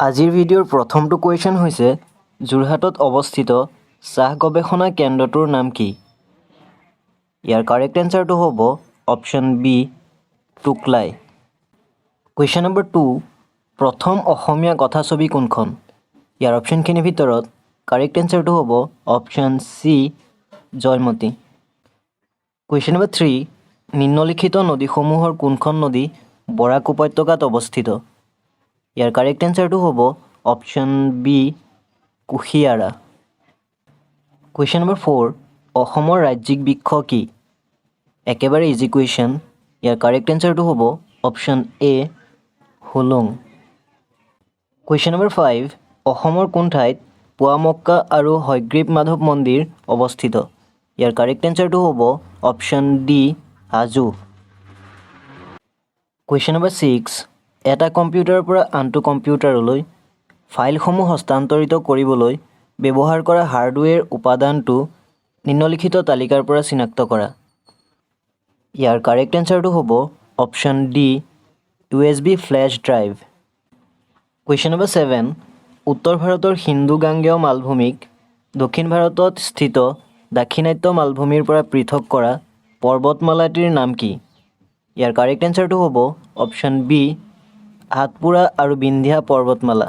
আজিৰ ভিডিঅ'ৰ প্ৰথমটো কুৱেশ্যন হৈছে যোৰহাটত অৱস্থিত চাহ গৱেষণা কেন্দ্ৰটোৰ নাম কি? ইয়াৰ কাৰেক্ট এনচাৰটো হ'ব option B Tocklai. Question number 2 প্ৰথম অসমীয়া কথাছবি কোনখন? ইয়াৰ অপশ্যনখিনিৰ ভিতৰত কাৰেক্ট এনচাৰটো হ'ব option C Joymoti. Question number 3 নিম্নলিখিত নদীসমূহৰ কোনখন নদী বৰাক উপত্যকাত অৱস্থিত? ইয়াৰ কাৰেক্ট এনচাৰটো হ'ব option B Kushiyara. Question number 4 অসমৰ ৰাজ্যিক বৃক্ষ কি? একেবাৰে ইজি কুৱেশ্যন। ইয়াৰ কাৰেক্ট এনচাৰটো হ'ব option A Hollong. Question number 5 অসমৰ কোন ঠাইত পুৱামক্কা আৰু হয়গ্ৰীৱ মাধৱ মন্দিৰ অৱস্থিত? ইয়াৰ কাৰেক্ট এনচাৰটো হ'ব option D Hajo. Question number 6 এটা কম্পিউটাৰৰ পৰা আনটো কম্পিউটাৰলৈ ফাইলসমূহ হস্তান্তৰিত কৰিবলৈ ব্যৱহাৰ কৰা হাৰ্ডৱেৰ উপাদানটো নিম্নলিখিত তালিকাৰ পৰা চিনাক্ত কৰা। ইয়াৰ কাৰেক্ট এনচাৰটো হ'ব option D USB flash drive. Question number 7 উত্তৰ ভাৰতৰ সিন্ধু গাঙ্গেয় মালভূমিক দক্ষিণ ভাৰতত স্থিত দাক্ষিণাত্য মালভূমিৰ পৰা পৃথক কৰা পৰ্বতমালাটিৰ নাম কি? ইয়াৰ কাৰেক্ট এনচাৰটো হ'ব অপশ্যন বি হাতপুৰা আৰু বিন্ধ্যা পৰ্বতমালা।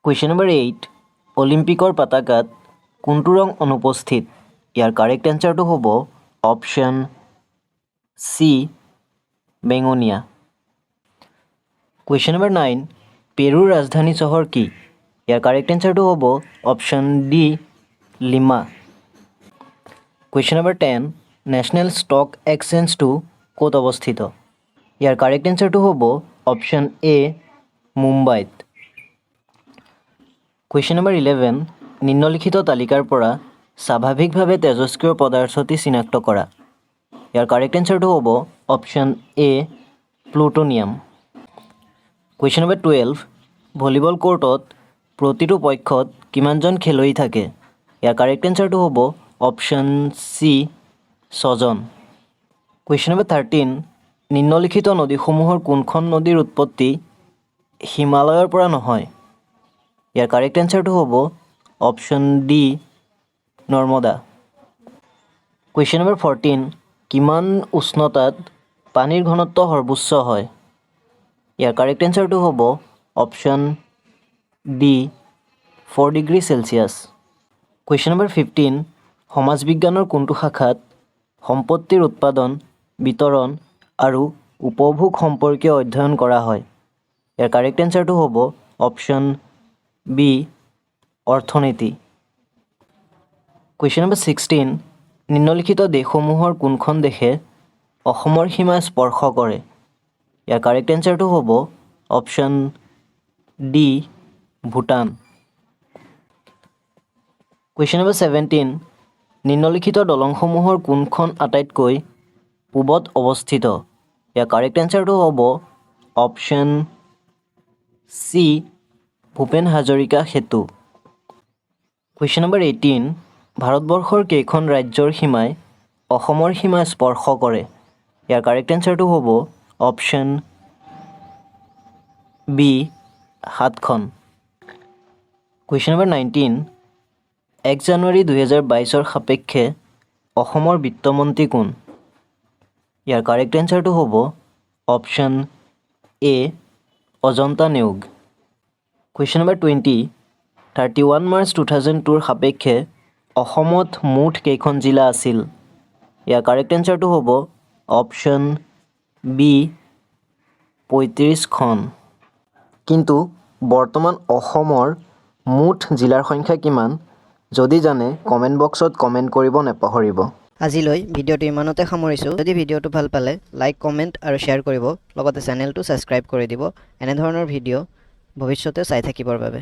কুৱেশ্যন নম্বৰ 8 অলিম্পিকৰ পতাকাত কোনটো ৰং অনুপস্থিত? ইয়াৰ কাৰেক্ট এনচাৰটো হ'ব অপশ্যন চি বেঙুনীয়া। কুৱেশ্যন নম্বৰ 9 পেৰুৰ ৰাজধানী চহৰ কি? ইয়াৰ কাৰেক্ট এনচাৰটো হ'ব option D Lima. Question number 10 national stock এক্সচেঞ্জটো ক'ত অৱস্থিত? ইয়াৰ কাৰেক্ট এনচাৰটো হ'ব অপশ্যন এ মুম্বাইত। কুৱেশ্যন নম্বৰ 11 নিম্নলিখিত তালিকাৰ পৰা স্বাভাৱিকভাৱে তেজস্ক্ৰিয় পদাৰ্থটি চিনাক্ত কৰা। ইয়াৰ কাৰেক্ট এনচাৰটো হ'ব option A plutonium. Question number 12 volleyball কোৰ্টত প্ৰতিটো পক্ষত কিমানজন খেলুৱৈ থাকে? ইয়াৰ কাৰেক্ট এনচাৰটো হ'ব অপশ্যন চি 6 জন। কুৱেশ্যন নম্বৰ 13 নিম্নলিখিত নদীসমূহৰ কোনখন নদীৰ উৎপত্তি হিমালয়ৰ পৰা নহয়? ইয়াৰ কাৰেক্ট এনচাৰটো হ'ব option D Narmada. Question number 14 কিমান উষ্ণতাত পানীৰ ঘনত্ব সৰ্বোচ্চ হয়? ইয়াৰ কাৰেক্ট এনচাৰটো হ'ব option D 4 degree Celsius. Question number 15 সমাজ বিজ্ঞানৰ কোনটো শাখাত সম্পত্তিৰ উৎপাদন বিতৰণ আৰু উপভোগ সম্পৰ্কীয় অধ্যয়ন কৰা হয়? ইয়াৰ কাৰেক্ট এনচাৰটো হ'ব অপশ্যন বি অৰ্থনীতি। কুৱেশ্যন নম্বৰ 16 নিম্নলিখিত দেশসমূহৰ কোনখন দেশে অসমৰ সীমা স্পৰ্শ কৰে? ইয়াৰ কাৰেক্ট এনচাৰটো হ'ব option D Bhutan. Question number 17 নিম্নলিখিত দলংসমূহৰ কোনখন আটাইতকৈ পূবত অৱস্থিত? ইয়াৰ কাৰেক্ট এনচাৰটো হ'ব অপশ্যন চি ভূপেন হাজৰিকা সেতু। কুৱেশ্যন নম্বৰ 18 ভাৰতবৰ্ষৰ কেইখন ৰাজ্যৰ সীমাই অসমৰ সীমা স্পৰ্শ কৰে? ইয়াৰ কাৰেক্ট এনচাৰটো হ'ব অপশ্যন বি 7খন। কুৱেশ্যন নম্বৰ 19 1 জানুৱাৰী 2022 সাপেক্ষে অসমৰ বিত্তমন্ত্ৰী কোন? ইয়াৰ কাৰেক্ট এনচাৰটো হ'ব অপশ্যন এ Ajanta Neog. Question number 20 31 March 2002 সাপেক্ষে অসমত মুঠ কেইখন জিলা আছিল? ইয়াৰ কাৰেক্ট এনচাৰটো হ'ব অপশ্যন বি 35খন। কিন্তু বৰ্তমান অসমৰ মুঠ জিলাৰ সংখ্যা কিমান? যদি জানে কমেণ্ট বক্সত কমেণ্ট কৰিব নাপাহৰিব। আজিলৈ ভিডিঅ'টো ইমানতে সামৰিছোঁ। যদি ভিডিঅ'টো ভাল পালে লাইক কমেণ্ট আৰু শ্বেয়াৰ কৰিব লগতে চেনেলটো ছাবস্ক্ৰাইব কৰি দিব এনেধৰণৰ ভিডিঅ' ভৱিষ্যতে চাই থাকিবৰ বাবে।